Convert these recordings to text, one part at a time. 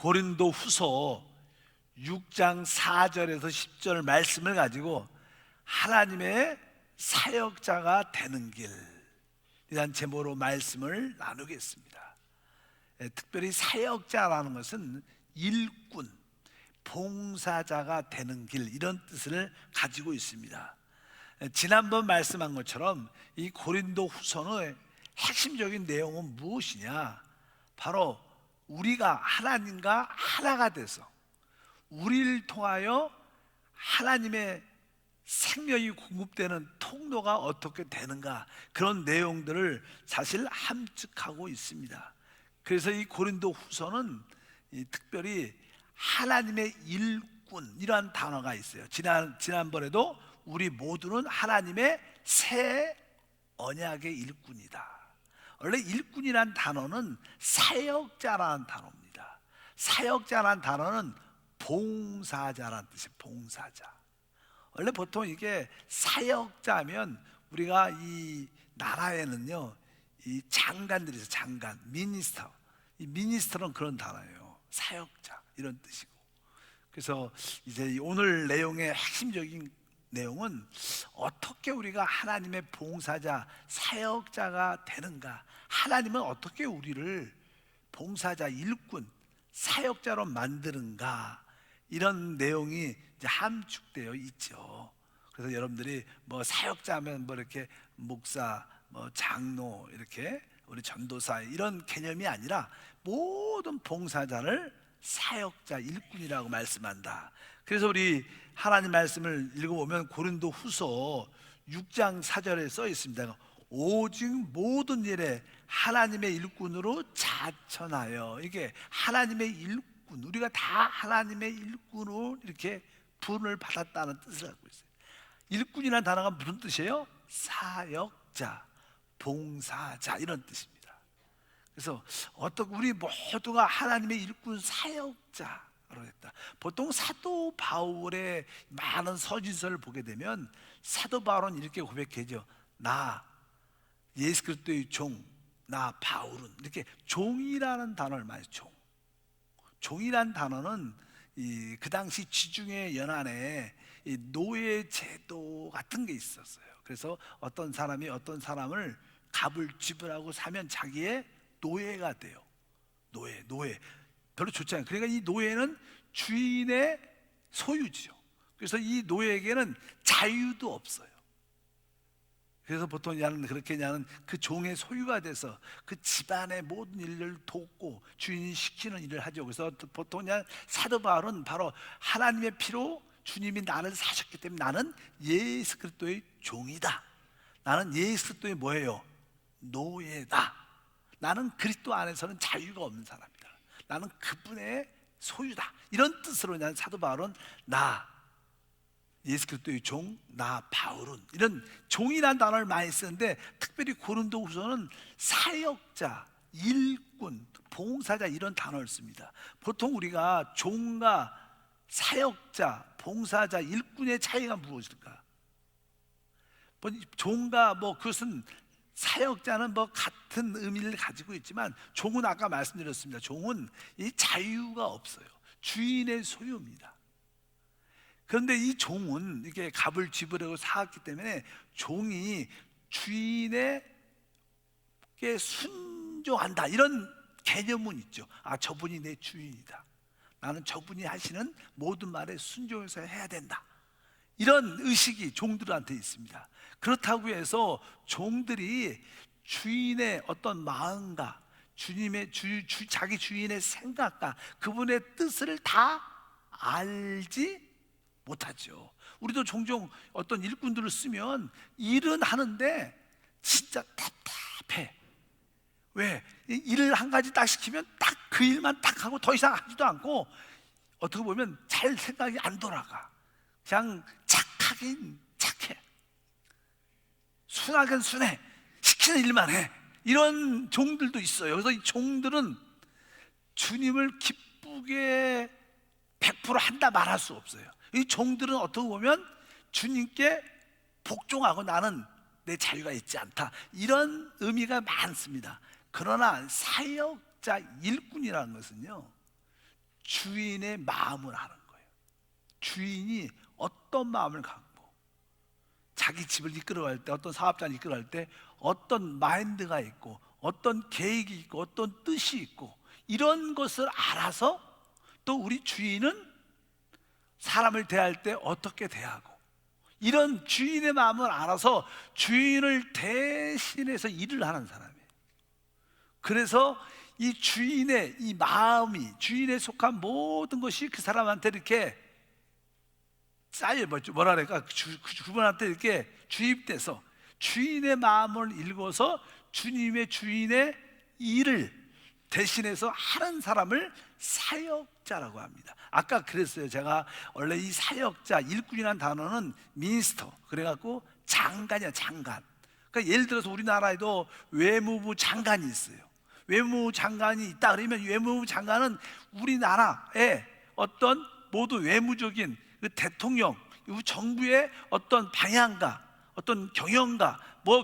고린도 후서 6장 4절에서 10절 말씀을 가지고 하나님의 사역자가 되는 길이란 제목으로 말씀을 나누겠습니다. 특별히 사역자라는 것은 일꾼, 봉사자가 되는 길, 이런 뜻을 가지고 있습니다. 지난번 말씀한 것처럼 이 고린도 후서의 핵심적인 내용은 무엇이냐? 바로 우리가 하나님과 하나가 돼서 우리를 통하여 하나님의 생명이 공급되는 통로가 어떻게 되는가, 그런 내용들을 사실 함축하고 있습니다. 그래서 이 고린도 후서는 특별히 하나님의 일꾼, 이러한 단어가 있어요. 지난번에도 우리 모두는 하나님의 새 언약의 일꾼이다. 원래 일꾼이란 단어는 사역자라는 단어입니다. 사역자라는 단어는 봉사자라는 뜻이에요. 봉사자. 원래 보통 이게 사역자면 우리가 이 나라에는요, 이 장관들이 있어요. 장관, 미니스터. 이 미니스터는 그런 단어예요. 사역자, 이런 뜻이고. 그래서 이제 오늘 내용의 핵심적인 내용은 어떻게 우리가 하나님의 봉사자, 사역자가 되는가, 하나님은 어떻게 우리를 봉사자, 일꾼, 사역자로 만드는가, 이런 내용이 이제 함축되어 있죠. 그래서 여러분들이 뭐 사역자면 뭐 이렇게 목사, 뭐 장로, 이렇게 우리 전도사, 이런 개념이 아니라 모든 봉사자를 사역자, 일꾼이라고 말씀한다. 그래서 우리 하나님 말씀을 읽어보면 고린도 후서 6장 4절에 써 있습니다. 오직 모든 일에 하나님의 일꾼으로 자천하여, 이게 하나님의 일꾼, 우리가 다 하나님의 일꾼으로 이렇게 부름을 받았다는 뜻을 갖고 있어요. 일꾼이라는 단어가 무슨 뜻이에요? 사역자, 봉사자, 이런 뜻입니다. 그래서 어떻게 우리 모두가 하나님의 일꾼, 사역자 했다. 보통 사도 바울의 많은 서신서를 보게 되면 사도 바울은 이렇게 고백하죠. 나 예수 그리스도의 종, 나 바울은, 이렇게 종이라는 단어를 많이 종. 종이라는 단어는 그 당시 지중해 연안에 노예 제도 같은 게 있었어요. 그래서 어떤 사람이 어떤 사람을 값을 지불하고 사면 자기의 노예가 돼요. 노예. 별로 좋지 않아요. 그러니까 이 노예는 주인의 소유지요. 그래서 이 노예에게는 자유도 없어요. 그래서 보통 나는 그렇게 나는 그 종의 소유가 돼서 그 집안의 모든 일을 돕고 주인이 시키는 일을 하죠. 그래서 보통 사도 바울은 바로 하나님의 피로 주님이 나를 사셨기 때문에 나는 예수 그리스도의 종이다. 나는 예수 그리스도의 뭐예요? 노예다. 나는 그리스도 안에서는 자유가 없는 사람이다. 나는 그분의 소유다. 이런 뜻으로 난 사도 바울은 나 예수 그리스도의 종, 나 바울은, 이런 종이라는 단어를 많이 쓰는데 특별히 고린도 후서는 사역자, 일꾼, 봉사자, 이런 단어를 씁니다. 보통 우리가 종과 사역자, 봉사자, 일꾼의 차이가 무엇일까? 종과 그것은 사역자는 같은 의미를 가지고 있지만 종은 아까 말씀드렸습니다. 종은 이 자유가 없어요. 주인의 소유입니다. 그런데 이 종은 이게 값을 지불하고 사왔기 때문에 종이 주인에게 순종한다, 이런 개념은 있죠. 아, 저분이 내 주인이다. 나는 저분이 하시는 모든 말에 순종해서 해야 된다. 이런 의식이 종들한테 있습니다. 그렇다고 해서 종들이 주인의 어떤 마음과 주님의 자기 주인의 생각과 그분의 뜻을 다 알지 못하죠. 우리도 종종 어떤 일꾼들을 쓰면 일은 하는데 진짜 답답해. 왜? 일을 한 가지 딱 시키면 딱 그 일만 딱 하고 더 이상 하지도 않고 어떻게 보면 잘 생각이 안 돌아가. 그냥 착하긴 착해, 순하긴 순해, 시키는 일만 해. 이런 종들도 있어요. 그래서 이 종들은 주님을 기쁘게 100% 한다 말할 수 없어요. 이 종들은 어떻게 보면 주님께 복종하고 나는 내 자유가 있지 않다, 이런 의미가 많습니다. 그러나 사역자, 일꾼이라는 것은요, 주인의 마음을 아는 거예요. 주인이 어떤 마음을 갖고 자기 집을 이끌어갈 때, 어떤 사업자를 이끌어갈 때 어떤 마인드가 있고 어떤 계획이 있고 어떤 뜻이 있고, 이런 것을 알아서 또 우리 주인은 사람을 대할 때 어떻게 대하고, 이런 주인의 마음을 알아서 주인을 대신해서 일을 하는 사람이에요. 그래서 이 주인의 이 마음이, 주인에 속한 모든 것이 그 사람한테 이렇게 쌓여, 뭐라 그럴까, 그분한테 이렇게 주입돼서 주인의 마음을 읽어서 주인의 일을 대신해서 하는 사람을 사역자라고 합니다. 아까 그랬어요. 제가 원래 이 사역자, 일꾼이라는 단어는 미니스터, 그래갖고 장관이야, 장관. 그러니까 예를 들어서 우리나라에도 외무부 장관이 있어요. 외무부 장관이 있다 그러면 외무부 장관은 우리나라의 어떤 모두 외무적인 그 대통령, 정부의 어떤 방향과 어떤 경영과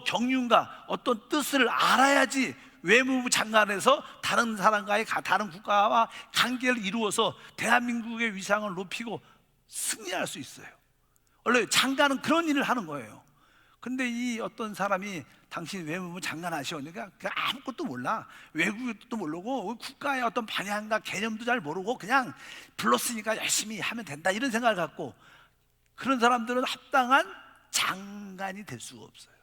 경륜과 어떤 뜻을 알아야지 외무부 장관에서 다른 사람과의, 다른 국가와 관계를 이루어서 대한민국의 위상을 높이고 승리할 수 있어요. 원래 장관은 그런 일을 하는 거예요. 근데 이 어떤 사람이 당신 외무부 장관 하시오니까 아무것도 몰라, 외국어도 모르고 국가의 어떤 방향과 개념도 잘 모르고 그냥 불렀으니까 열심히 하면 된다, 이런 생각을 갖고, 그런 사람들은 합당한 장관이 될 수가 없어요.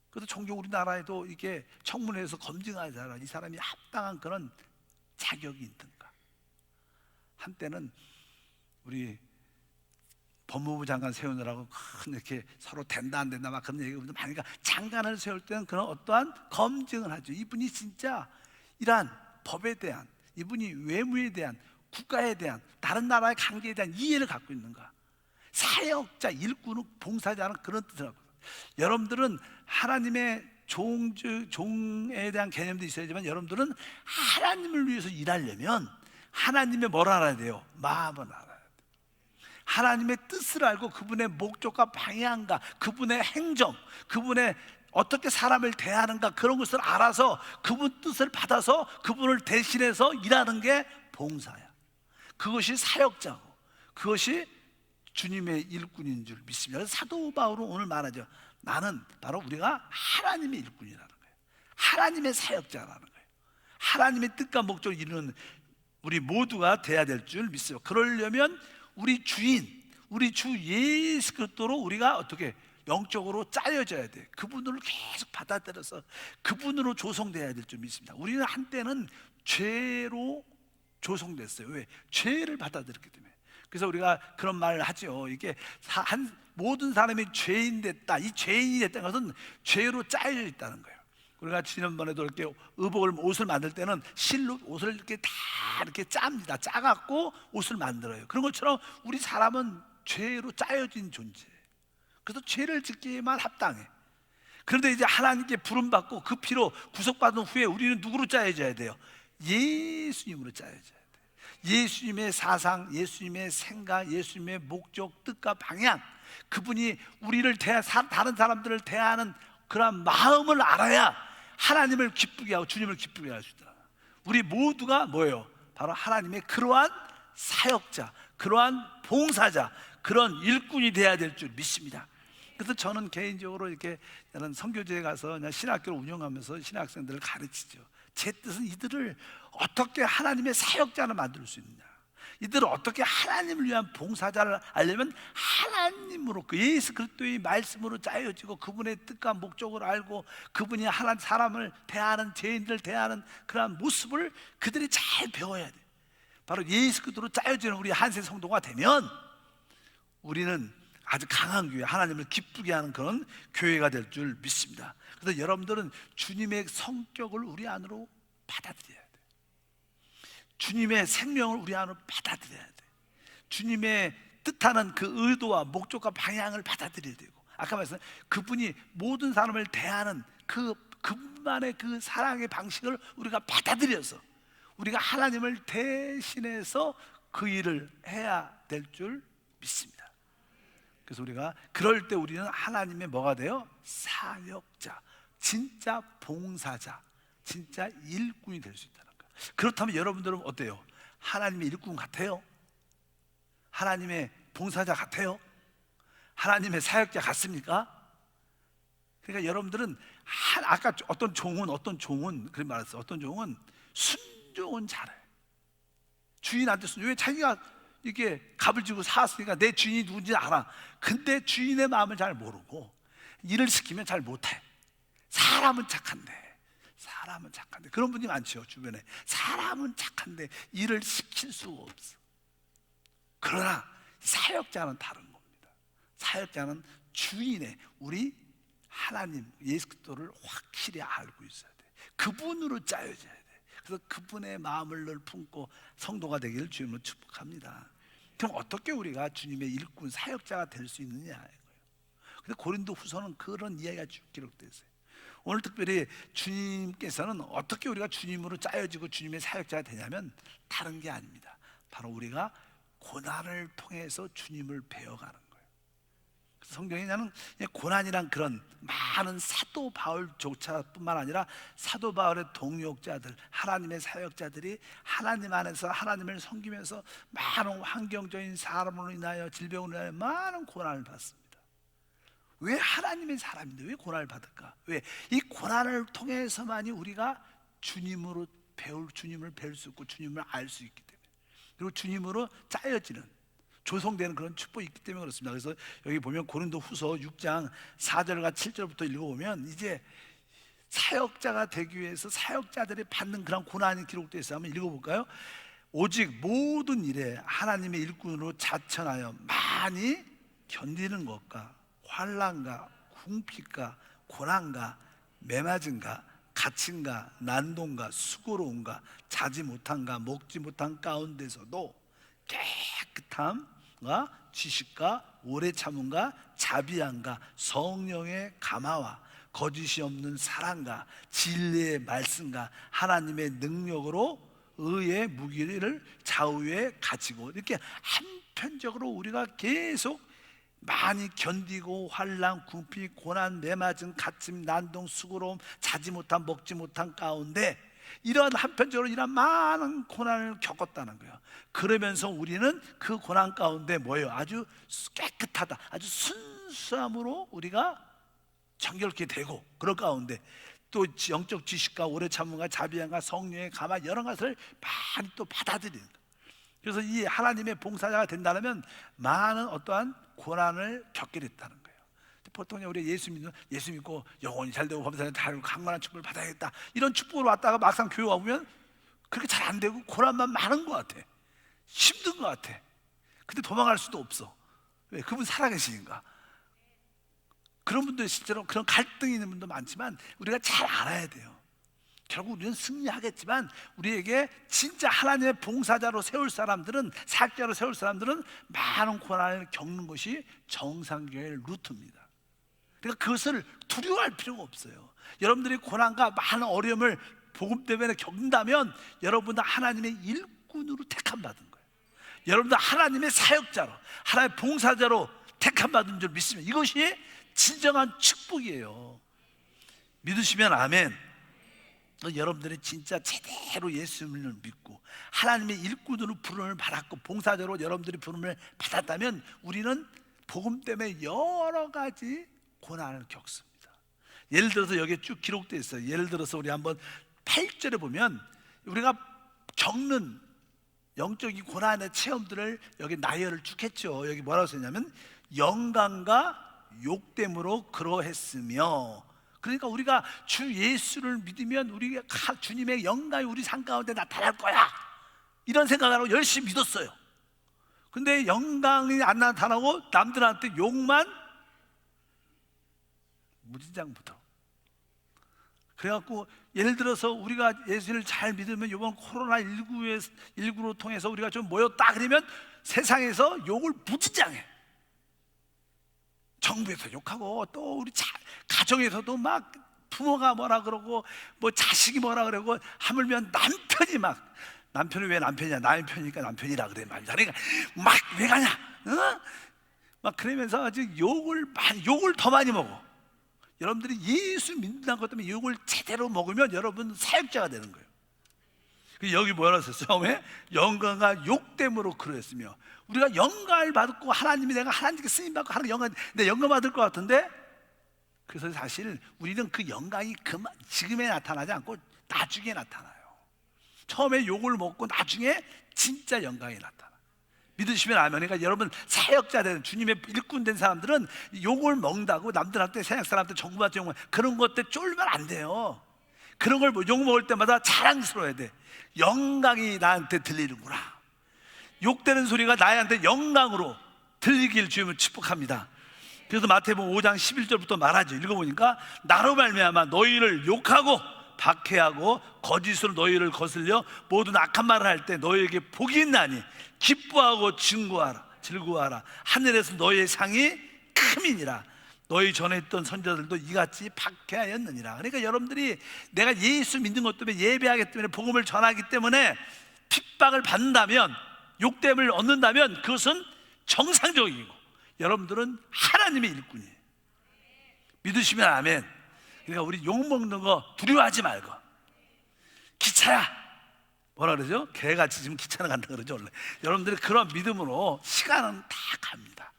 그래서 종종 우리나라에도 이게 청문회에서 검증하잖아요. 이 사람이 합당한 그런 자격이 있는가. 한때는 우리 법무부 장관 세우느라고 큰 이렇게 서로 된다 안 된다 막 그런 얘기가 많으니까, 그러니까 장관을 세울 때는 그런 어떠한 검증을 하죠. 이분이 진짜 이러한 법에 대한, 이분이 외무에 대한, 국가에 대한, 다른 나라의 관계에 대한 이해를 갖고 있는가. 사역자, 일꾼은, 봉사자는 그런 뜻을 갖고 있어요. 여러분들은 하나님의 종에 대한 개념도 있어야지만, 여러분들은 하나님을 위해서 일하려면 하나님의 뭘 알아야 돼요? 마음을 알아야 돼요. 하나님의 뜻을 알고 그분의 목적과 방향과 그분의 행정, 그분의 어떻게 사람을 대하는가, 그런 것을 알아서 그분 뜻을 받아서 그분을 대신해서 일하는 게 봉사야. 그것이 사역자고, 그것이 주님의 일꾼인 줄 믿습니다. 그래서 사도 바울은 오늘 말하죠. 나는 바로 우리가 하나님의 일꾼이라는 거예요. 하나님의 사역자라는 거예요. 하나님의 뜻과 목적을 이루는 우리 모두가 돼야 될 줄 믿어요. 그러려면 우리 주인, 우리 주 예수 그리스도로 우리가 어떻게 영적으로 짜여져야 돼. 그분을 계속 받아들여서 그분으로 조성돼야 될 줄 믿습니다. 우리는 한때는 죄로 조성됐어요. 왜? 죄를 받아들였기 때문에. 그래서 우리가 그런 말을 하죠. 이게 모든 사람이 죄인 됐다, 이 죄인이 됐다는 것은 죄로 짜여져 있다는 거예요. 우리가 지난번에도 이렇게 의복을, 옷을 만들 때는 실로 옷을 이렇게 다 이렇게 짭니다. 짜갖고 옷을 만들어요. 그런 것처럼 우리 사람은 죄로 짜여진 존재예요. 그래서 죄를 짓기만 합당해. 그런데 이제 하나님께 부름받고 그 피로 구속받은 후에 우리는 누구로 짜여져야 돼요? 예수님으로 짜여져야 돼요. 예수님의 사상, 예수님의 생각, 예수님의 목적, 뜻과 방향, 그분이 우리를 다른 사람들을 대하는 그런 마음을 알아야 하나님을 기쁘게 하고 주님을 기쁘게 할 수 있다. 우리 모두가 뭐예요? 바로 하나님의 그러한 사역자, 그러한 봉사자, 그런 일꾼이 돼야 될 줄 믿습니다. 그래서 저는 개인적으로 이렇게 선교지에 가서 그냥 신학교를 운영하면서 신학생들을 가르치죠. 제 뜻은 이들을 어떻게 하나님의 사역자를 만들 수 있느냐, 이들을 어떻게 하나님을 위한 봉사자를 알려면 하나님으로, 그 예수 그리스도의 말씀으로 짜여지고 그분의 뜻과 목적을 알고 그분이 하나님 사람을 대하는, 죄인들을 대하는 그러한 모습을 그들이 잘 배워야 돼. 바로 예수 그리스도로 짜여지는 우리 한세 성도가 되면 우리는 아주 강한 교회, 하나님을 기쁘게 하는 그런 교회가 될 줄 믿습니다. 그래서 여러분들은 주님의 성격을 우리 안으로 받아들여야 돼. 주님의 생명을 우리 안으로 받아들여야 돼. 주님의 뜻하는 그 의도와 목적과 방향을 받아들여야 되고, 아까 말했던 그분이 모든 사람을 대하는 그분만의 그 사랑의 방식을 우리가 받아들여서 우리가 하나님을 대신해서 그 일을 해야 될 줄 믿습니다. 그래서 우리가 그럴 때 우리는 하나님의 뭐가 돼요? 사역자, 진짜 봉사자, 진짜 일꾼이 될 수 있다는 거예요. 그렇다면 여러분들은 어때요? 하나님의 일꾼 같아요? 하나님의 봉사자 같아요? 하나님의 사역자 같습니까? 그러니까 여러분들은 아까 어떤 종은 그런 말했어요. 어떤 종은 순종은 잘해. 주인한테 왜 자기가 이렇게 값을 주고 사왔으니까 내 주인이 누군지 알아. 근데 주인의 마음을 잘 모르고 일을 시키면 잘 못해. 사람은 착한데 그런 분이 많죠, 주변에. 사람은 착한데 일을 시킬 수가 없어. 그러나 사역자는 다른 겁니다. 사역자는 주인의 우리 하나님 예수 그리스도를 확실히 알고 있어야 돼. 그분으로 짜여져야 돼. 그래서 그분의 마음을 늘 품고 성도가 되기를 주님으로 축복합니다. 그럼 어떻게 우리가 주님의 일꾼 사역자가 될 수 있느냐 이거예요. 근데 고린도 후서는 그런 이야기가 쭉 기록되어 있어요. 오늘 특별히 주님께서는 어떻게 우리가 주님으로 짜여지고 주님의 사역자가 되냐면 다른 게 아닙니다. 바로 우리가 고난을 통해서 주님을 배워가는 거예요. 그래서 성경에 나는 고난이란 그런 많은 사도 바울조차뿐만 아니라 사도 바울의 동역자들, 하나님의 사역자들이 하나님 안에서 하나님을 섬기면서 많은 환경적인 사람으로 인하여 질병으로 인하여 많은 고난을 받습니다. 왜 하나님의 사람인데 왜 고난을 받을까? 왜? 이 고난을 통해서만이 우리가 주님을 배울 수 있고 주님을 알 수 있기 때문에, 그리고 주님으로 짜여지는 조성되는 그런 축복이 있기 때문에 그렇습니다. 그래서 여기 보면 고린도 후서 6장 4절과 7절부터 읽어보면 이제 사역자가 되기 위해서 사역자들이 받는 그런 고난이 기록되어 있어요. 한번 읽어볼까요? 오직 모든 일에 하나님의 일꾼으로 자천하여 많이 견디는 것과 환난과 궁핍과 고난과 매맞음과 갇힘과 난동과 수고로움과 자지 못함과 먹지 못한 가운데서도 깨끗함과 지식과 오래 참음과 자비함과 성령의 감화와 거짓이 없는 사랑과 진리의 말씀과 하나님의 능력으로 의의 무기를 좌우에 가지고, 이렇게 한편적으로 우리가 계속 많이 견디고 환난, 궁핍, 고난, 매맞음, 갇힘, 난동, 수고로움, 자지 못한, 먹지 못한 가운데 이런 한편적으로 이런 많은 고난을 겪었다는 거예요. 그러면서 우리는 그 고난 가운데 뭐예요? 아주 깨끗하다, 아주 순수함으로 우리가 정결케 되고, 그럴 가운데 또 영적 지식과 오래 참음과 자비함과 성령의 감화 여러 가지를 많이 또 받아들이는 거예요. 그래서 이 하나님의 봉사자가 된다면 많은 어떠한 고난을 겪게 됐다는 거예요. 보통 우리 예수 믿고 영혼이 잘되고 범사에 다르고 강건한 축복을 받아야겠다, 이런 축복으로 왔다가 막상 교회 와보면 그렇게 잘 안 되고 고난만 많은 것 같아. 힘든 것 같아. 근데 도망갈 수도 없어. 왜? 그분 살아계시니까. 그런 분들 실제로 그런 갈등이 있는 분도 많지만 우리가 잘 알아야 돼요. 결국 우리는 승리하겠지만 우리에게 진짜 하나님의 봉사자로 세울 사람들은, 사역자로 세울 사람들은 많은 고난을 겪는 것이 정상교회의 루트입니다. 그러니까 그것을 두려워할 필요가 없어요. 여러분들이 고난과 많은 어려움을 복음 때문에 겪는다면 여러분은 하나님의 일꾼으로 택함받은 거예요. 여러분들 하나님의 사역자로, 하나님의 봉사자로 택함받은 줄 믿으면 이것이 진정한 축복이에요. 믿으시면 아멘. 여러분들이 진짜 제대로 예수님을 믿고 하나님의 일꾼으로 부름을 받았고 봉사자로 여러분들이 부름을 받았다면 우리는 복음 때문에 여러 가지 고난을 겪습니다. 예를 들어서 여기에 쭉 기록되어 있어요. 예를 들어서 우리 한번 8절에 보면 우리가 겪는 영적인 고난의 체험들을 여기 나열을 쭉 했죠. 여기 뭐라고 썼냐면 영광과 욕됨으로 그러했으며, 그러니까 우리가 주 예수를 믿으면 우리가 주님의 영광이 우리 삶 가운데 나타날 거야, 이런 생각을 하고 열심히 믿었어요. 근데 영광이 안 나타나고 남들한테 욕만 무진장부터. 그래갖고 예를 들어서 우리가 예수를 잘 믿으면 이번 코로나19로 통해서 우리가 좀 모였다 그러면 세상에서 욕을 무진장해. 정부에서 욕하고 또 우리 가정에서도 막 부모가 뭐라 그러고 뭐 자식이 뭐라 그러고, 하물며 남편이 막, 남편이 왜 남편이냐, 남의 편이니까 남편이라 그래 말이야. 그러니까 막 왜 가냐, 어? 막 그러면서 아주 욕을 더 많이 먹어. 여러분들이 예수 믿는다는 것 때문에 욕을 제대로 먹으면 여러분 사역자가 되는 거예요. 여기 뭐라 했었어요? 처음에 영광과 욕됨으로 그러했으며, 우리가 영광을 받고 하나님이 내가 하나님께 쓰임받고 하는 영광, 내 영광 받을 것 같은데, 그래서 사실 우리는 그 영광이 지금에 나타나지 않고 나중에 나타나요. 처음에 욕을 먹고 나중에 진짜 영광이 나타나. 믿으시면 아멘. 그러니까 여러분, 사역자 된 주님의 일꾼 된 사람들은 욕을 먹는다고 남들한테, 세상 사람한테 정부한테 욕, 그런 것 때문에 쫄면 안 돼요. 그런 걸 욕 먹을 때마다 자랑스러워야 돼. 영광이 나한테 들리는구나. 욕되는 소리가 나한테 영광으로 들리길 주님은 축복합니다. 그래서 마태복음 5장 11절부터 말하죠. 읽어보니까 나로 말미암아 너희를 욕하고 박해하고 거짓으로 너희를 거슬려 모든 악한 말을 할 때 너희에게 복이 있나니 기뻐하고 즐거워하라. 하늘에서 너희의 상이 크민이라. 너희 전에 있던 선자들도 이같이 박해하였느니라. 그러니까 여러분들이 내가 예수 믿는 것 때문에, 예배하기 때문에, 복음을 전하기 때문에 핍박을 받는다면, 욕됨을 얻는다면 그것은 정상적이고, 여러분들은 하나님의 일꾼이에요. 믿으시면 아멘. 그러니까 우리 욕먹는 거 두려워하지 말고, 기차야, 뭐라 그러죠? 개같이 지금 기차는 간다 그러죠 원래. 여러분들이 그런 믿음으로 시간은 다 갑니다.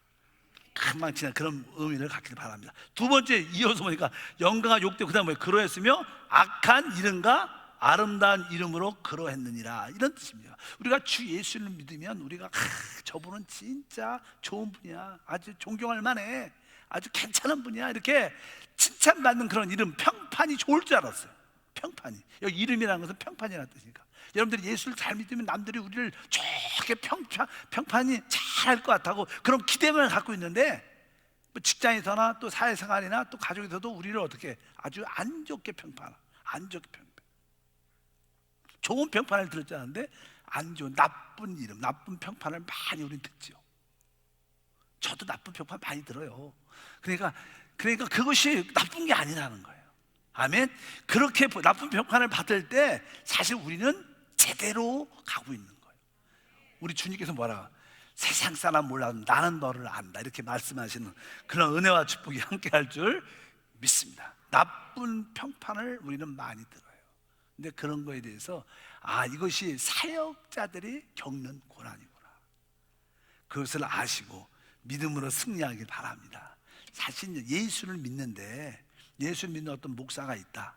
금방 지나 그런 의미를 갖길 바랍니다. 두 번째 이어서 보니까 영광과 욕되고, 그 다음에 뭐예요? 그러했으며 악한 이름과 아름다운 이름으로 그러했느니라, 이런 뜻입니다. 우리가 주 예수를 믿으면 우리가 저분은 진짜 좋은 분이야, 아주 존경할 만해, 아주 괜찮은 분이야, 이렇게 칭찬받는 그런 이름, 평판이 좋을 줄 알았어요. 평판이, 여기 이름이라는 것은 평판이라는 뜻이니까, 여러분들이 예수를 잘 믿으면 남들이 우리를 좋게 평판이 잘할 것 같다고 그런 기대만 갖고 있는데, 뭐 직장에서나 또 사회생활이나 또 가족에서도 우리를 어떻게 아주 안 좋게 평판하고, 안 좋게 평판, 좋은 평판을 들을 줄 아는데 안 좋은 나쁜 이름, 나쁜 평판을 많이 우리는 듣죠. 저도 나쁜 평판 많이 들어요. 그러니까 그것이 나쁜 게 아니라는 거예요. 아멘. 그렇게 나쁜 평판을 받을 때 사실 우리는 제대로 가고 있는 거예요. 우리 주님께서 뭐라, 세상 사람 몰라도 나는 너를 안다, 이렇게 말씀하시는 그런 은혜와 축복이 함께 할 줄 믿습니다. 나쁜 평판을 우리는 많이 들어요. 근데 그런 거에 대해서 이것이 사역자들이 겪는 고난이구나, 그것을 아시고 믿음으로 승리하길 바랍니다. 사실 예수를 믿는데, 예수를 믿는 어떤 목사가 있다,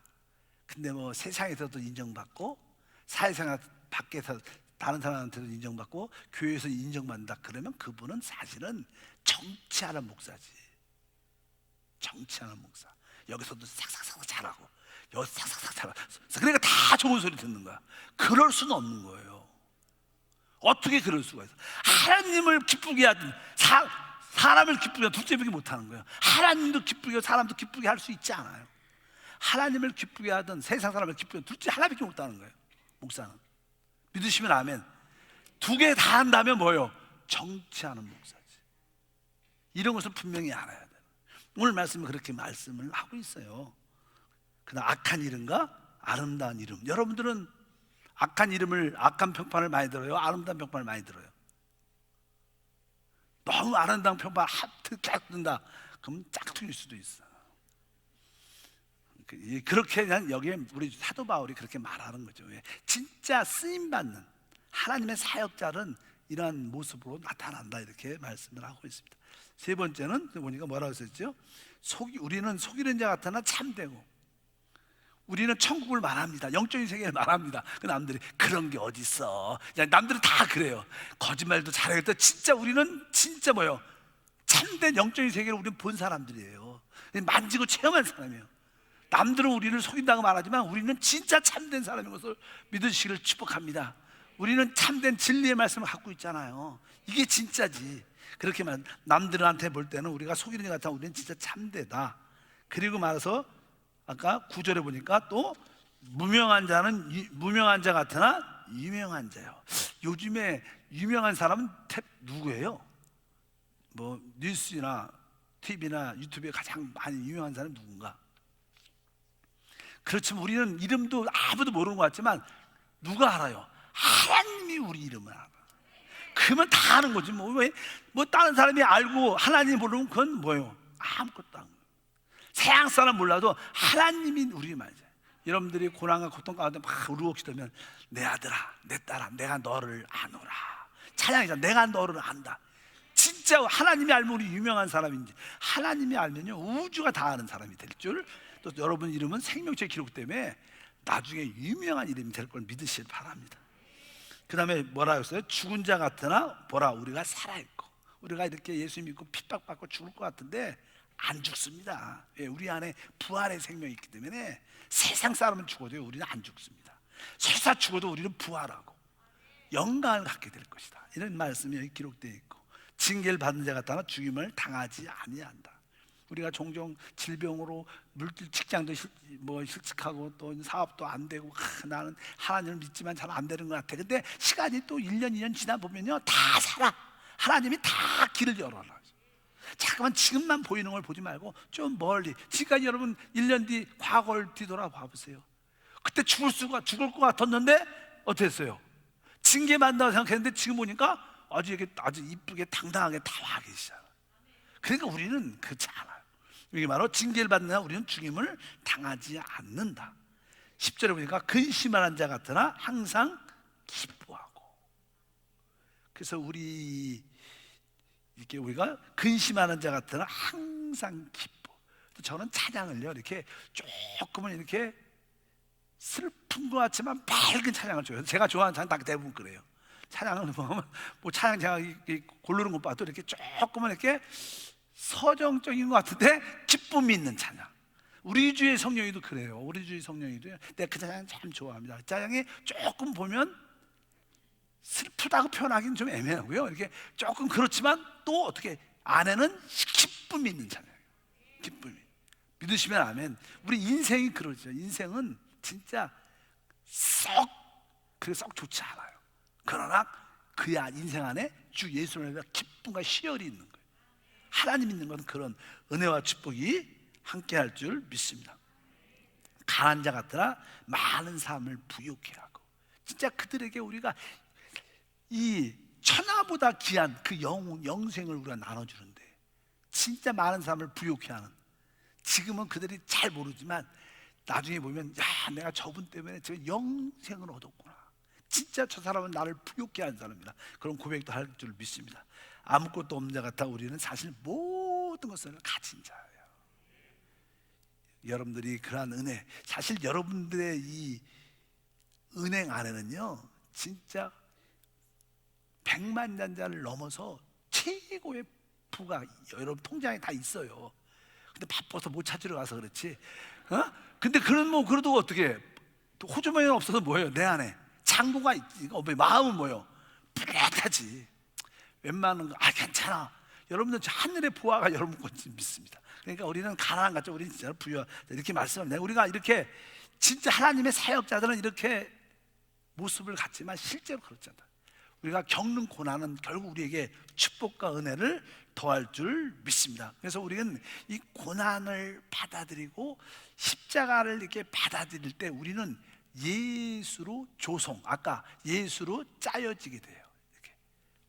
근데 뭐 세상에서도 인정받고 사회생활 밖에서 다른 사람한테도 인정받고 교회에서 인정받는다, 그러면 그분은 사실은 정치하는 목사지. 정치하는 목사. 여기서도 싹싹싹 잘하고 여기 싹싹싹 잘하고, 그러니까 다 좋은 소리 듣는 거야. 그럴 수는 없는 거예요. 어떻게 그럴 수가 있어? 하나님을 기쁘게 하든 사람을 기쁘게 하든 둘째밖에 못하는 거예요. 하나님도 기쁘게 사람도 기쁘게 할 수 있지 않아요. 하나님을 기쁘게 하든 세상 사람을 기쁘게 하든 둘째 하나밖에 못하는 거예요, 목사는. 믿으시면 아멘. 두 개 다 한다면 뭐예요? 정치하는 목사지. 이런 것을 분명히 알아야 돼요. 오늘 말씀은 그렇게 말씀을 하고 있어요. 그다음 악한 이름과 아름다운 이름. 여러분들은 악한 이름을, 악한 평판을 많이 들어요? 아름다운 평판을 많이 들어요? 너무 아름다운 평판 하트 쫙 든다, 그럼 짝퉁일 수도 있어. 그렇게 그냥 여기에 우리 사도 바울이 그렇게 말하는 거죠. 진짜 쓰임받는 하나님의 사역자는 이러한 모습으로 나타난다, 이렇게 말씀을 하고 있습니다. 세 번째는 보니까 뭐라고 했었죠? 우리는 속이는 자 같으나 참되고, 우리는 천국을 말합니다, 영적인 세계를 말합니다. 그 남들이 그런 게 어딨어, 남들은 다 그래요, 거짓말도 잘하겠다. 진짜 우리는 진짜 뭐예요? 참된 영적인 세계를 우리는 본 사람들이에요. 만지고 체험한 사람이에요. 남들은 우리를 속인다고 말하지만 우리는 진짜 참된 사람인 것을 믿으시기를 축복합니다. 우리는 참된 진리의 말씀을 갖고 있잖아요. 이게 진짜지. 그렇게 남들한테 볼 때는 우리가 속이는 것 같아, 우리는 진짜 참되다. 그리고 말해서 아까 9절에 보니까 또 무명한 자 같으나 유명한 자요. 요즘에 유명한 사람은 누구예요? 뭐 뉴스나 TV나 유튜브에 가장 많이 유명한 사람은 누군가? 그렇지만 우리는 이름도 아무도 모르는 것 같지만 누가 알아요? 하나님이 우리 이름을 알아. 그러면 다 아는 거지. 뭐 다른 사람이 알고 하나님 모르면 그건 뭐예요? 아무것도 안 거예요. 세상 사람 몰라도 하나님이 우리 말이야. 여러분들이 고난과 고통 가운데 막 울먹이 들면 내 아들아, 내 딸아, 내가 너를 아노라. 찬양이잖아. 내가 너를 안다. 진짜 하나님이 알면 우리 유명한 사람인지, 하나님이 알면요 우주가 다 아는 사람이 될 줄, 또 여러분 이름은 생명책 기록 때문에 나중에 유명한 이름이 될 걸 믿으시길 바랍니다. 그 다음에 뭐라 했어요? 죽은 자 같으나 보라 우리가 살아있고, 우리가 이렇게 예수 믿고 핍박받고 죽을 것 같은데 안 죽습니다. 우리 안에 부활의 생명이 있기 때문에 세상 사람은 죽어도 우리는 안 죽습니다. 설사 죽어도 우리는 부활하고 영광을 갖게 될 것이다. 이런 말씀이 여기 기록되어 있고, 징계를 받는 자 같으나 죽임을 당하지 아니한다. 우리가 종종 질병으로 물질 직장도 실직하고 또 사업도 안 되고, 나는 하나님을 믿지만 잘 안 되는 것 같아. 근데 시간이 또 1년 2년 지나 보면요 다 살아. 하나님이 다 길을 열어놔. 잠깐만 지금만 보이는 걸 보지 말고 좀 멀리, 지금까지 여러분 1년 뒤 과거를 뒤돌아봐 보세요. 그때 죽을 것 같았는데 어떻게 했어요? 징계받는다고 생각했는데 지금 보니까 아주 이쁘게 당당하게 다 와 계시잖아요. 그러니까 우리는 그렇지 않아요. 이게 바로 징계를 받느냐, 우리는 죽임을 당하지 않는다. 10절에 보니까 근심하는 자 같으나 항상 기뻐하고. 그래서 우리가 근심하는 자 같으나 항상 기뻐. 저는 찬양을요 이렇게 조금은 이렇게 슬픈 것 같지만 밝은 찬양을 줘요. 제가 좋아하는 찬양 다 대부분 그래요. 찬양을 보면 찬양 제가 고르는 것 봐도 이렇게 조금은 이렇게 서정적인 것 같은데 기쁨이 있는 찬양. 우리 주의 성령이도 그래요. 우리 주의 성령이도요. 내가 그 찬양 참 좋아합니다. 그 찬양이 조금 보면 슬프다고 표현하기는 좀 애매하고요. 이렇게 조금 그렇지만 또 어떻게 안에는 기쁨이 있는 찬양이에요. 기쁨이. 믿으시면 아멘. 우리 인생이 그러죠. 인생은 진짜 썩 좋지 않아요. 그러나 그 인생 안에 주 예수를 위해 기쁨과 희열이 있는 거예요. 하나님 있는 것은 그런 은혜와 축복이 함께할 줄 믿습니다. 가난한 자 같으나 많은 삶을 부욕해 하고. 진짜 그들에게 우리가 이 천하보다 귀한 그 영생을 우리가 나눠주는데, 진짜 많은 삶을 부욕해 하는, 지금은 그들이 잘 모르지만 나중에 보면 야 내가 저분 때문에 저 영생을 얻었구나, 진짜 저 사람은 나를 부욕해 한 사람이다, 그런 고백도 할 줄 믿습니다. 아무것도 없는 자 같아 우리는 사실 모든 것을 가진 자예요. 여러분들이 그러한 은혜, 사실 여러분들의 이 은행 안에는요 진짜 백만장자를 넘어서 최고의 부가 여러분 통장에 다 있어요. 근데 바빠서 못 찾으러 가서 그렇지. 근데 그래도 어떻게 호주머니는 없어서 뭐예요? 내 안에 창고가 있지. 마음은 뭐예요? 뿌듯하지. 웬만한 거 괜찮아. 여러분들 하늘의 부하가 여러분 건지 믿습니다. 그러니까 우리는 가난한 같죠. 우리는 진짜 부유하 이렇게 말씀합니다. 우리가 이렇게 진짜 하나님의 사역자들은 이렇게 모습을 갖지만 실제로 그렇지 않다. 우리가 겪는 고난은 결국 우리에게 축복과 은혜를 더할 줄 믿습니다. 그래서 우리는 이 고난을 받아들이고 십자가를 이렇게 받아들일 때 우리는 예수로 조성, 아까 예수로 짜여지게 돼요. 이렇게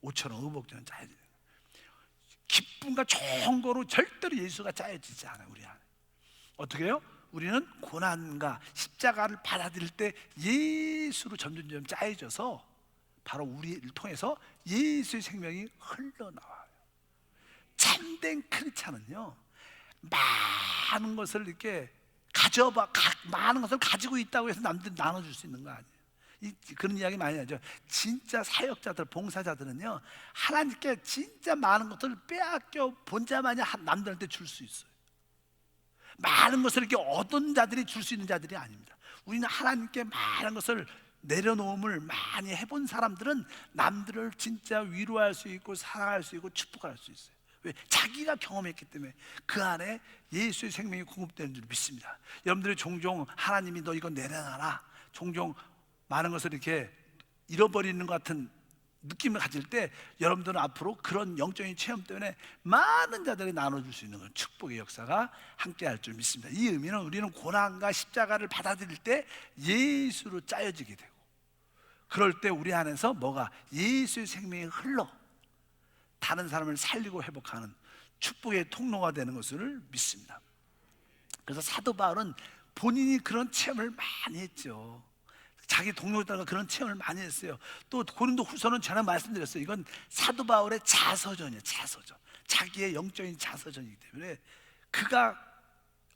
5,000원 의복처럼 짜여지는 거예요. 기쁨과 좋은 거로 절대로 예수가 짜여지지 않아요. 우리 안에 어떻게 해요? 우리는 고난과 십자가를 받아들일 때 예수로 점점 짜여져서 바로 우리를 통해서 예수의 생명이 흘러나와요. 참된 크리스찬은요 많은 것을 이렇게 많은 것을 가지고 있다고 해서 남들 나눠줄 수 있는 거 아니에요. 그런 이야기 많이 하죠. 진짜 사역자들, 봉사자들은요 하나님께 진짜 많은 것을 빼앗겨 본 자만이 남들한테 줄 수 있어요. 많은 것을 이렇게 얻은 자들이 줄 수 있는 자들이 아닙니다. 우리는 하나님께 많은 것을 내려놓음을 많이 해본 사람들은 남들을 진짜 위로할 수 있고 사랑할 수 있고 축복할 수 있어요. 왜? 자기가 경험했기 때문에 그 안에 예수의 생명이 공급되는 줄 믿습니다. 여러분들이 종종 하나님이 너 이거 내려놔라, 종종 많은 것을 이렇게 잃어버리는 것 같은 느낌을 가질 때 여러분들은 앞으로 그런 영적인 체험 때문에 많은 자들이 나눠줄 수 있는 축복의 역사가 함께할 줄 믿습니다. 이 의미는 우리는 고난과 십자가를 받아들일 때 예수로 짜여지게 되고, 그럴 때 우리 안에서 뭐가 예수의 생명이 흘러 다른 사람을 살리고 회복하는 축복의 통로가 되는 것을 믿습니다. 그래서 사도 바울은 본인이 그런 체험을 많이 했죠. 자기 동료들과 그런 체험을 많이 했어요. 또 고린도 후서는 전에 말씀드렸어요. 이건 사도 바울의 자서전이에요. 자서전. 자기의 영적인 자서전이기 때문에 그가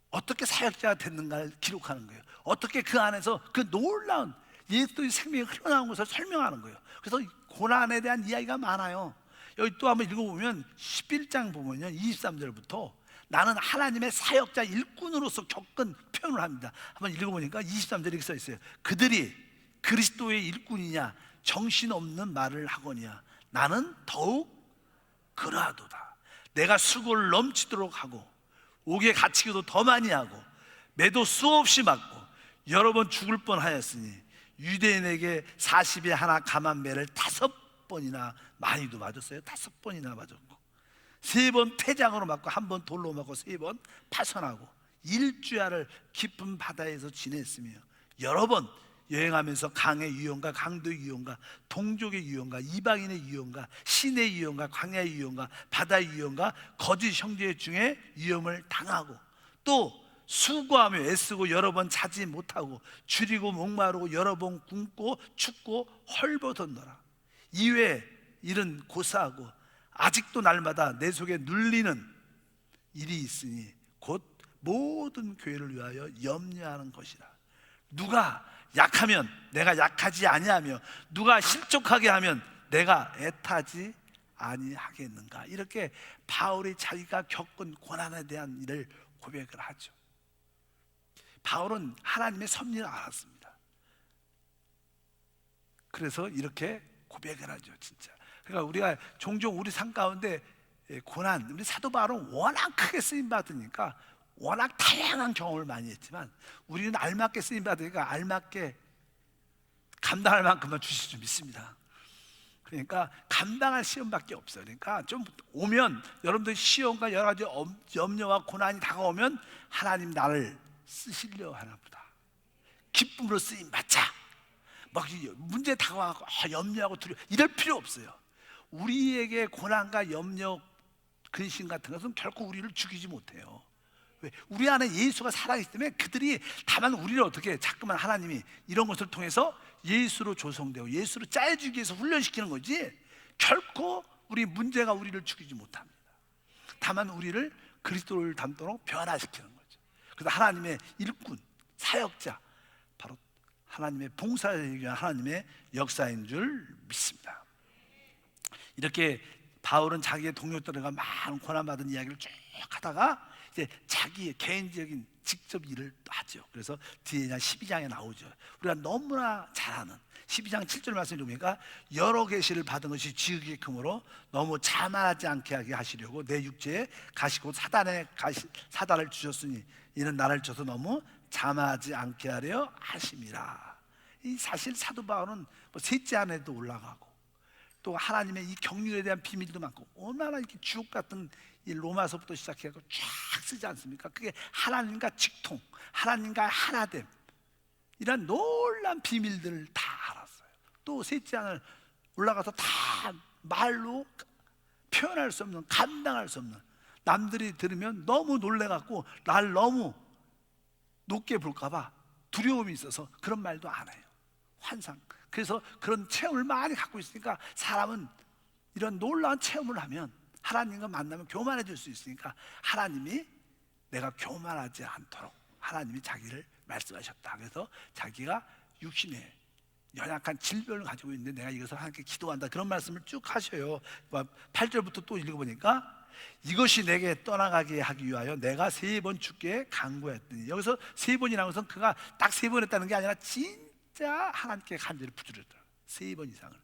어떻게 사역자가 됐는가를 기록하는 거예요. 어떻게 그 안에서 그 놀라운 예수의 생명이 흘러나온 것을 설명하는 거예요. 그래서 고난에 대한 이야기가 많아요. 여기 또 한번 읽어보면 11장 보면요, 23절부터 나는 하나님의 사역자 일꾼으로서 겪은 표현을 합니다. 한번 읽어보니까 23절에 이렇게 써 있어요. 그들이 그리스도의 일꾼이냐 정신없는 말을 하거니와 나는 더욱 그러하도다. 내가 수고를 넘치도록 하고 옥에 갇히기도 더 많이 하고 매도 수없이 맞고 여러 번 죽을 뻔하였으니 유대인에게 40에 하나 감한 매를 5번이나, 많이도 맞았어요. 5번이나 맞았고 3번 태장으로 맞고 1번 돌로 맞고 3번 파선하고 일주야를 깊은 바다에서 지냈으며 여러 번 여행하면서 강의 유형과 강도의 유형과 동족의 유형과 이방인의 유형과 신의 유형과 광야의 유형과 바다의 유형과 거짓 형제 중에 위험을 당하고 또 수고하며 애쓰고 여러 번 자지 못하고 줄이고 목마르고 여러 번 굶고 춥고 헐벗었노라. 이외에 일은 고사하고 아직도 날마다 내 속에 눌리는 일이 있으니 곧 모든 교회를 위하여 염려하는 것이라. 누가 약하면 내가 약하지 아니하며 누가 실족하게 하면 내가 애타지 아니하겠는가. 이렇게 바울이 자기가 겪은 고난에 대한 일을 고백을 하죠. 바울은 하나님의 섭리를 알았습니다. 그래서 이렇게 고백을 하죠. 진짜 그러니까 우리가 종종 우리 삶 가운데 고난, 우리 사도 바울은 워낙 크게 쓰임 받으니까 워낙 다양한 경험을 많이 했지만 우리는 알맞게 쓰임 받으니까 알맞게 감당할 만큼만 주실 줄 믿습니다. 그러니까 감당할 시험밖에 없어요. 그러니까 좀 오면 여러분들 시험과 여러 가지 염려와 고난이 다가오면 하나님 나를 쓰시려 하나 보다, 기쁨으로 쓰임 받자, 막 문제 다가와서 염려하고 두려워 이럴 필요 없어요. 우리에게 고난과 염려, 근심 같은 것은 결코 우리를 죽이지 못해요. 왜? 우리 안에 예수가 살아있기 때문에 그들이 다만 우리를 어떻게 자꾸만 하나님이 이런 것을 통해서 예수로 조성되고 예수로 짜여주기 위해서 훈련시키는 거지 결코 우리 문제가 우리를 죽이지 못합니다. 다만 우리를 그리스도를 닮도록 변화시키는 거죠. 그래서 하나님의 일꾼, 사역자, 바로 하나님의 봉사를 위한 하나님의 역사인 줄 믿습니다. 이렇게 바울은 자기의 동료들과 많은 고난받은 이야기를 쭉 하다가 이제 자기의 개인적인 직접 일을 하죠. 그래서 뒤에 12장에 나오죠. 우리가 너무나 잘 아는 12장 7절 말씀을 보니까 여러 계시를 받은 것이 지극히 크므로 너무 자만하지 않게 하게 하시려고 내 육체에 가시고 사단을 주셨으니 이는 나를 쳐서 너무 자만하지 않게 하려 하심이라. 이 사실 사도 바울은 뭐 셋째 안에도 올라가고 또 하나님의 이 경륜에 대한 비밀도 많고 얼마나 이렇게 주옥 같은 이 로마서부터 시작해서 쫙 쓰지 않습니까? 그게 하나님과 직통, 하나님과 하나됨, 이런 놀라운 비밀들을 다 알았어요. 또 셋째 안을 올라가서 다 말로 표현할 수 없는, 감당할 수 없는, 남들이 들으면 너무 놀래갖고 날 너무 높게 볼까봐 두려움이 있어서 그런 말도 안 해요. 환상. 그래서 그런 체험을 많이 갖고 있으니까 사람은 이런 놀라운 체험을 하면 하나님과 만나면 교만해질 수 있으니까 하나님이 내가 교만하지 않도록 하나님이 자기를 말씀하셨다. 그래서 자기가 육신에 연약한 질병을 가지고 있는데 내가 이것을 하나님께 기도한다, 그런 말씀을 쭉 하셔요. 8절부터 또 읽어보니까 이것이 내게 떠나가게 하기 위하여 내가 3번 주께 간구했더니, 여기서 3번이라는 것은 그가 딱 3번 했다는 게 아니라 진짜 하나님께 간절히 부르짖더라고요. 3번 이상을.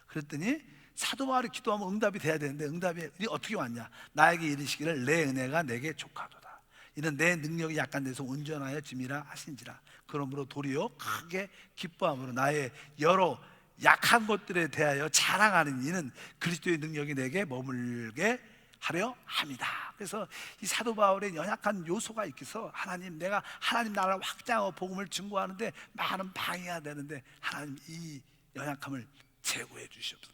그랬더니 사도 바울이 기도하면 응답이 돼야 되는데 응답이 어떻게 왔냐? 나에게 이르시기를 내 은혜가 내게 족하도다. 이는 내 능력이 약한 데서 온전하여 짐이라 하신지라. 그러므로 도리어 크게 기뻐함으로 나의 여러 약한 것들에 대하여 자랑하는 이는 그리스도의 능력이 내게 머물게 하려 합니다. 그래서 이 사도 바울의 연약한 요소가 있어서 하나님, 내가 하나님 나라를 확장하고 복음을 증거하는데 많은 방해가 되는데 하나님 이 연약함을 제거해 주시옵소서.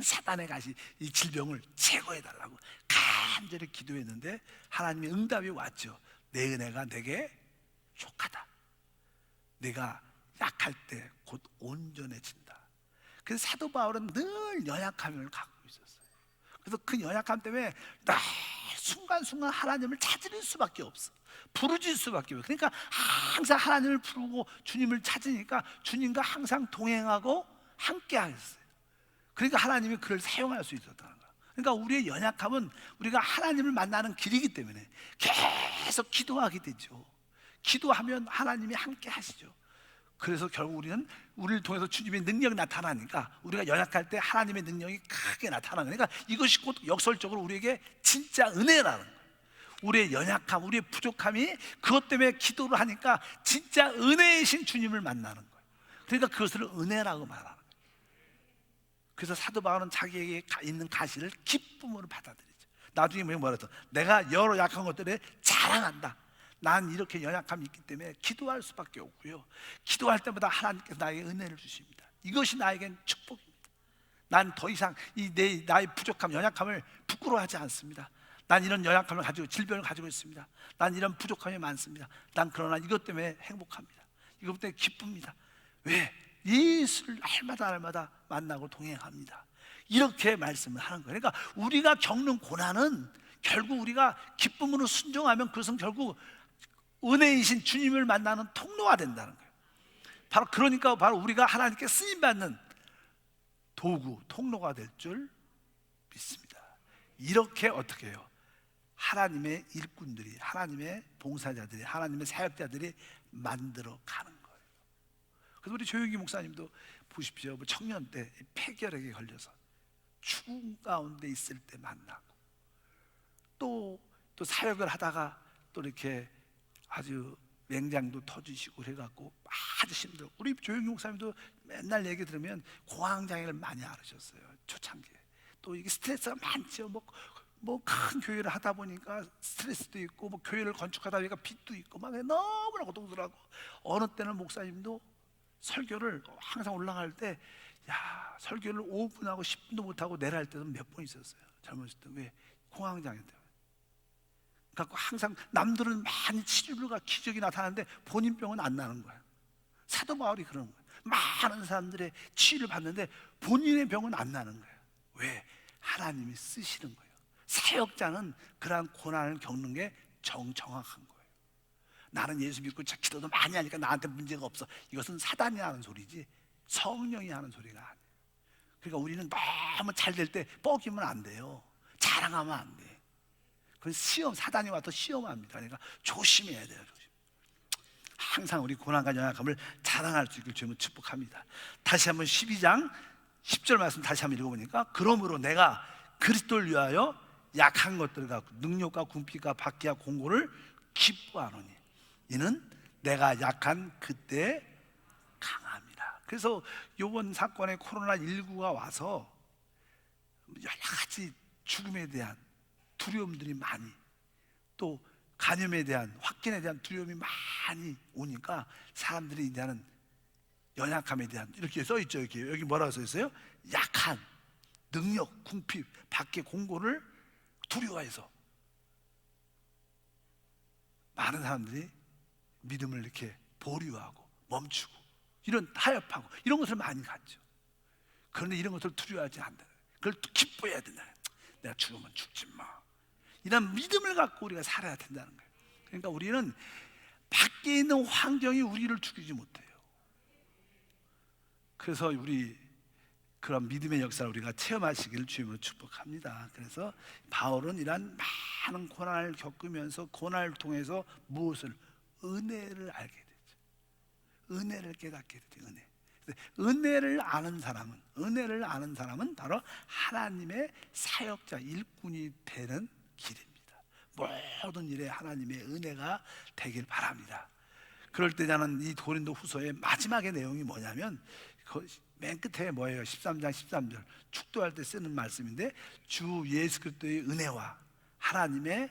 사단의 가시, 이 질병을 제거해 달라고 간절히 기도했는데 하나님의 응답이 왔죠. 내 은혜가 내게 족하다. 내가 약할 때 곧 온전해진다. 그래서 사도 바울은 늘 연약함을 갖고 있었어요. 그래서 그 연약함 때문에 나 순간순간 하나님을 찾을 수밖에 없어. 부르짖을 수밖에 없어. 그러니까 항상 하나님을 부르고 주님을 찾으니까 주님과 항상 동행하고 함께 하셨어요. 그러니까 하나님이 그를 사용할 수 있었다는 거예요. 그러니까 우리의 연약함은 우리가 하나님을 만나는 길이기 때문에 계속 기도하게 되죠. 기도하면 하나님이 함께 하시죠. 그래서 결국 우리를 통해서 주님의 능력이 나타나니까 우리가 연약할 때 하나님의 능력이 크게 나타나는 거예요. 그러니까 이것이 곧 역설적으로 우리에게 진짜 은혜라는 거예요. 우리의 연약함, 우리의 부족함이 그것 때문에 기도를 하니까 진짜 은혜이신 주님을 만나는 거예요. 그러니까 그것을 은혜라고 말하는 거예요. 그래서 사도 바울은 자기에게 있는 가시를 기쁨으로 받아들이죠. 나중에 뭐라서 내가 여러 약한 것들에 자랑한다. 난 이렇게 연약함이 있기 때문에 기도할 수밖에 없고요. 기도할 때마다 하나님께서 나에게 은혜를 주십니다. 이것이 나에겐 축복입니다. 난 더 이상 나의 부족함, 연약함을 부끄러워하지 않습니다. 난 이런 연약함을 가지고 질병을 가지고 있습니다. 난 이런 부족함이 많습니다. 난 그러나 이것 때문에 행복합니다. 이것 때문에 기쁩니다. 왜? 예수를 날마다 만나고 동행합니다. 이렇게 말씀을 하는 거예요. 그러니까 우리가 겪는 고난은 결국 우리가 기쁨으로 순종하면 그것은 결국 은혜이신 주님을 만나는 통로가 된다는 거예요. 그러니까 바로 우리가 하나님께 쓰임받는 도구, 통로가 될 줄 믿습니다. 이렇게 어떻게 해요? 하나님의 일꾼들이, 하나님의 봉사자들이, 하나님의 사역자들이 만들어 가는 거예요. 그래서 우리 조용기 목사님도 보십시오. 청년 때 폐결핵에 걸려서 죽음 가운데 있을 때 만나고 또 사역을 하다가 또 이렇게 아주 맹장도 터지시고 그래갖고 아주 힘들고, 우리 조용기 목사님도 맨날 얘기 들으면 공황장애를 많이 앓으셨어요. 초창기에. 또 이게 스트레스가 많죠. 뭐 큰 교회를 하다 보니까 스트레스도 있고, 뭐 교회를 건축하다 보니까 빚도 있고 막 너무나 고통스러워하고, 어느 때는 목사님도 설교를 항상 올라갈 때 설교를 5분하고 10분도 못하고 내려갈 때도 몇 번 있었어요. 젊었을 때. 왜? 공황장애 때문에. 그러니까 항상 남들은 많이 치료를 가 기적이 나타나는데 본인 병은 안 나는 거예요. 사도 바울이 그런 거예요. 많은 사람들의 치유를 받는데 본인의 병은 안 나는 거예요. 왜? 하나님이 쓰시는 거예요. 사역자는 그러한 고난을 겪는 게 정확한 거예요. 나는 예수 믿고 기도도 많이 하니까 나한테 문제가 없어. 이것은 사단이 하는 소리지 성령이 하는 소리가 아니에요. 그러니까 우리는 너무 잘 될 때 뻐기면 안 돼요. 자랑하면 안 돼. 그 사단이 와서 시험합니다. 그러니까 조심해야 돼요. 항상 우리 고난과 연약함을 자랑할 수 있길 주님은 축복합니다. 다시 한번 12장 10절 말씀 다시 한번 읽어보니까, 그러므로 내가 그리스도를 위하여 약한 것들과 능력과 궁핍과 박해와 공고를 기뻐하노니 이는 내가 약한 그때 강함이라. 그래서 이번 사건에 코로나19가 와서 여러 가지 죽음에 대한 두려움들이 많이, 또 감염에 대한, 확진에 대한 두려움이 많이 오니까 사람들이 이제는 연약함에 대한, 이렇게 써 있죠. 여기 뭐라고 써 있어요? 약한, 능력, 궁핍, 밖에 공고를 두려워해서 많은 사람들이 믿음을 이렇게 보류하고 멈추고 이런 타협하고 이런 것을 많이 갖죠. 그런데 이런 것을 두려워하지 않는다. 그걸 기뻐해야 된다. 내가 죽으면 죽지 마. 이런 믿음을 갖고 우리가 살아야 된다는 거예요. 그러니까 우리는 밖에 있는 환경이 우리를 죽이지 못해요. 그래서 우리 그런 믿음의 역사를 우리가 체험하시기를 주님으로 축복합니다. 그래서 바울은 이러한 많은 고난을 겪으면서 고난을 통해서 무엇을? 은혜를 알게 되죠. 은혜를 깨닫게 되죠. 은혜를 아는 사람은 바로 하나님의 사역자, 일꾼이 되는 길입니다. 모든 일에 하나님의 은혜가 되길 바랍니다. 그럴 때 나는 이 고린도 후서의 마지막의 내용이 뭐냐면, 맨 끝에 뭐예요? 13장 13절 축도할 때 쓰는 말씀인데, 주 예수 그리스도의 은혜와 하나님의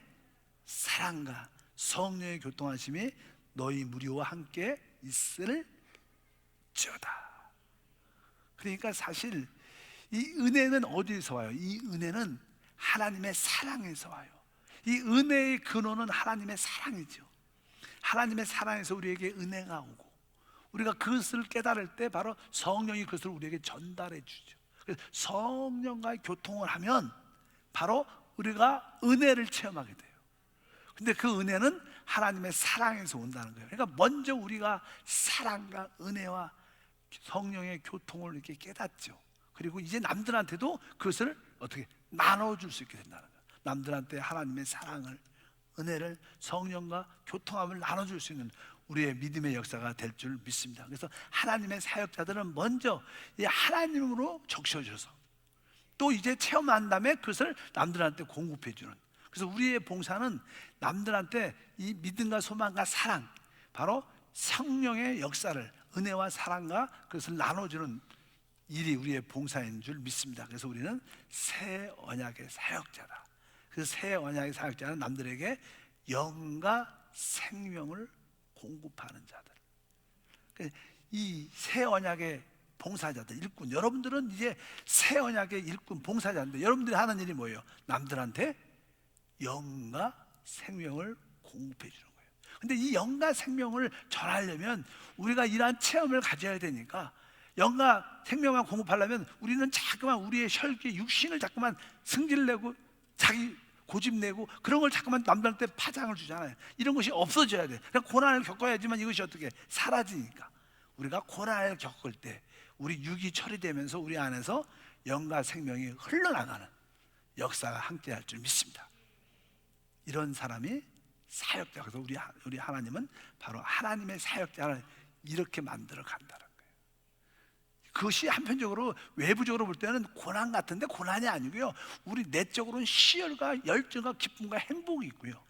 사랑과 성령의 교통하심이 너희 무리와 함께 있을지어다. 그러니까 사실 이 은혜는 어디에서 와요? 이 은혜는 하나님의 사랑에서 와요. 이 은혜의 근원은 하나님의 사랑이죠. 하나님의 사랑에서 우리에게 은혜가 오고, 우리가 그것을 깨달을 때 바로 성령이 그것을 우리에게 전달해 주죠. 그래서 성령과의 교통을 하면 바로 우리가 은혜를 체험하게 돼요. 근데 그 은혜는 하나님의 사랑에서 온다는 거예요. 그러니까 먼저 우리가 사랑과 은혜와 성령의 교통을 이렇게 깨닫죠. 그리고 이제 남들한테도 그것을 어떻게 나눠줄 수 있게 된다는 거예요. 남들한테 하나님의 사랑을, 은혜를, 성령과 교통함을 나눠줄 수 있는 우리의 믿음의 역사가 될 줄 믿습니다. 그래서 하나님의 사역자들은 먼저 이 하나님으로 적셔져서 또 이제 체험한 다음에 그것을 남들한테 공급해 주는, 그래서 우리의 봉사는 남들한테 이 믿음과 소망과 사랑, 바로 성령의 역사를, 은혜와 사랑과 그것을 나눠주는 일이 우리의 봉사인 줄 믿습니다. 그래서 우리는 새 언약의 사역자다. 그 새 언약의 사역자는 남들에게 영과 생명을 공급하는 자들, 이 새 언약의 봉사자들, 일꾼, 여러분들은 이제 새 언약의 일꾼, 봉사자인데 여러분들이 하는 일이 뭐예요? 남들한테 영과 생명을 공급해 주는 거예요. 근데 이 영과 생명을 전하려면 우리가 이러한 체험을 가져야 되니까, 영과 생명만 공급하려면 우리는 자꾸만 우리의 혈기, 육신을 자꾸만 승질내고 자기 고집내고 그런 걸 자꾸만 남들한테 파장을 주잖아요. 이런 것이 없어져야 돼. 그러니까 고난을 겪어야지만 이것이 어떻게 사라지니까, 우리가 고난을 겪을 때 우리 육이 처리되면서 우리 안에서 영과 생명이 흘러나가는 역사가 함께할 줄 믿습니다. 이런 사람이 사역자. 그래서 우리 하나님은 바로 하나님의 사역자를 이렇게 만들어 간다는 거예요. 그것이 한편적으로 외부적으로 볼 때는 고난 같은데 고난이 아니고요, 우리 내적으로는 시열과 열정과 기쁨과 행복이 있고요,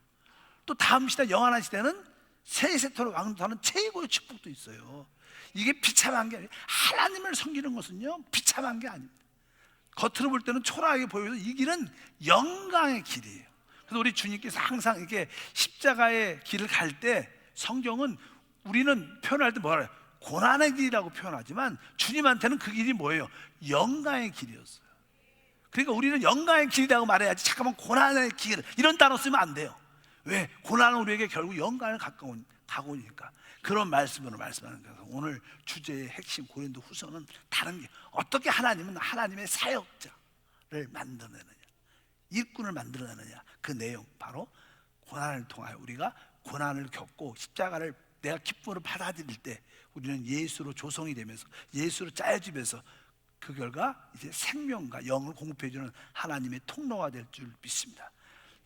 또 다음 시대, 영원한 시대는 세세토로 왕도하는 최고의 축복도 있어요. 이게 비참한 게 아니에요. 하나님을 섬기는 것은요 비참한 게 아닙니다. 겉으로 볼 때는 초라하게 보여도 이 길은 영광의 길이에요. 그래서 우리 주님께서 항상 이렇게 십자가의 길을 갈 때, 성경은 우리는 표현할 때 뭐라 해요? 고난의 길이라고 표현하지만 주님한테는 그 길이 뭐예요? 영광의 길이었어요. 그러니까 우리는 영광의 길이라고 말해야지 잠깐만 고난의 길 이런 단어 쓰면 안 돼요. 왜? 고난은 우리에게 결국 영광을 가고니까. 그런 말씀으로 말씀하는 거예요. 오늘 주제의 핵심 고린도 후서는 다른 게, 어떻게 하나님은 하나님의 사역자를 만들어내느냐, 일꾼을 만들어내느냐, 그 내용, 바로 고난을 통하여 우리가 고난을 겪고 십자가를 내가 기쁨으로 받아들일 때 우리는 예수로 조성이 되면서 예수로 짜여지면서 그 결과 이제 생명과 영을 공급해주는 하나님의 통로가 될 줄 믿습니다.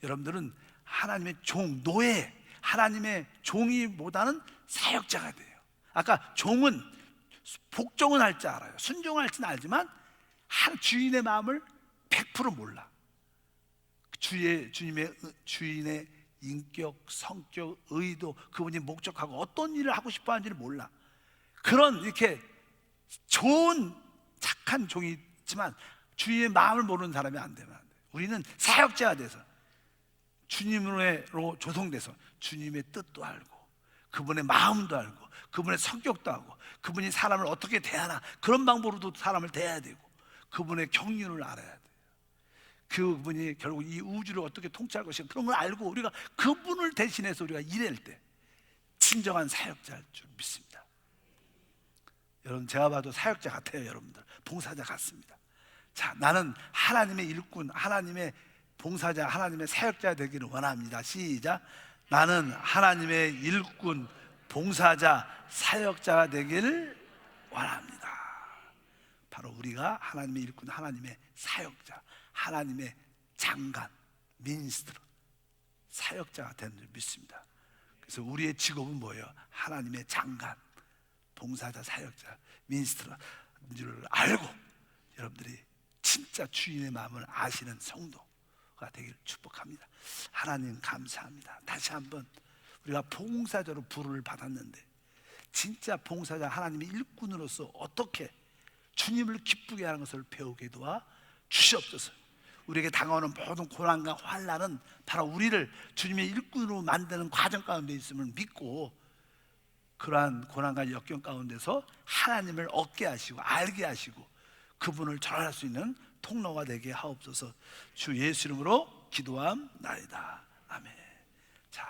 여러분들은 하나님의 종, 노예, 하나님의 종이보다는 사역자가 돼요. 아까 종은 복종은 할 줄 알아요. 순종할지는 알지만 주인의 마음을 100% 몰라. 주인의 인격, 성격, 의도, 그분이 목적하고 어떤 일을 하고 싶어 하는지를 몰라. 그런 이렇게 좋은 착한 종이 있지만 주인의 마음을 모르는 사람이 안 되면 안 돼요. 우리는 사역자가 돼서 주님으로 조성돼서 주님의 뜻도 알고 그분의 마음도 알고 그분의 성격도 알고 그분이 사람을 어떻게 대하나 그런 방법으로도 사람을 대해야 되고 그분의 경륜을 알아야 돼요. 그분이 결국 이 우주를 어떻게 통치할 것인가 그런 걸 알고 우리가 그분을 대신해서 우리가 일할 때 진정한 사역자일 줄 믿습니다. 여러분, 제가 봐도 사역자 같아요. 여러분들 봉사자 같습니다. 자, 나는 하나님의 일꾼, 하나님의 봉사자, 하나님의 사역자 되기를 원합니다. 시작. 나는 하나님의 일꾼, 봉사자, 사역자가 되기를 원합니다. 바로 우리가 하나님의 일꾼, 하나님의 사역자, 하나님의 장관, 민스트로, 사역자가 되는 줄 믿습니다. 그래서 우리의 직업은 뭐예요? 하나님의 장관, 봉사자, 사역자, 민스트로인 줄 알고 여러분들이 진짜 주인의 마음을 아시는 성도가 되기를 축복합니다. 하나님 감사합니다. 다시 한번 우리가 봉사자로 부름을 받았는데 진짜 봉사자, 하나님의 일꾼으로서 어떻게 주님을 기쁘게 하는 것을 배우게 도와 주시옵소서. 우리에게 다가오는 모든 고난과 환난은 바로 우리를 주님의 일꾼으로 만드는 과정 가운데 있음을 믿고 그러한 고난과 역경 가운데서 하나님을 얻게 하시고 알게 하시고 그분을 전할 수 있는 통로가 되게 하옵소서. 주 예수 이름으로 기도함나이다. 아멘. 자.